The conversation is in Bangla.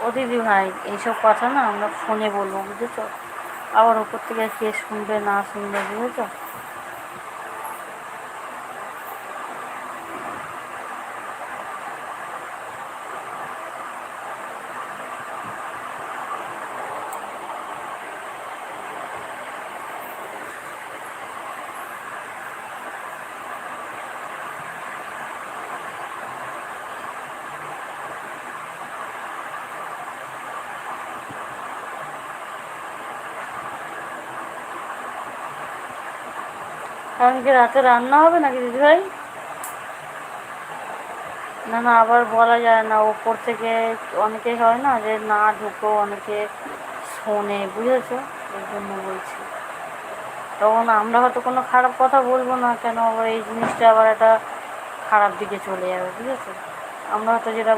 ও দিদি ভাই, এইসব কথা না আমরা ফোনে বলবো, বুঝেছো? আবার ওপর থেকে কে শুনবে না শুনবে, বুঝেছো? কারণ কি রাতে রান্না হবে নাকি দিদি ভাই? না না, আবার বলা যায় না, ওপর থেকে অনেকে হয় না যে না ঢুকেও অনেকে শোনে, বুঝেছো? এই জন্য বলছি। তখন আমরা হয়তো কোনো খারাপ কথা বলবো না, কেন আবার এই জিনিসটা আবার একটা খারাপ দিকে চলে যাবে, বুঝেছো? আমরা হয়তো যেটা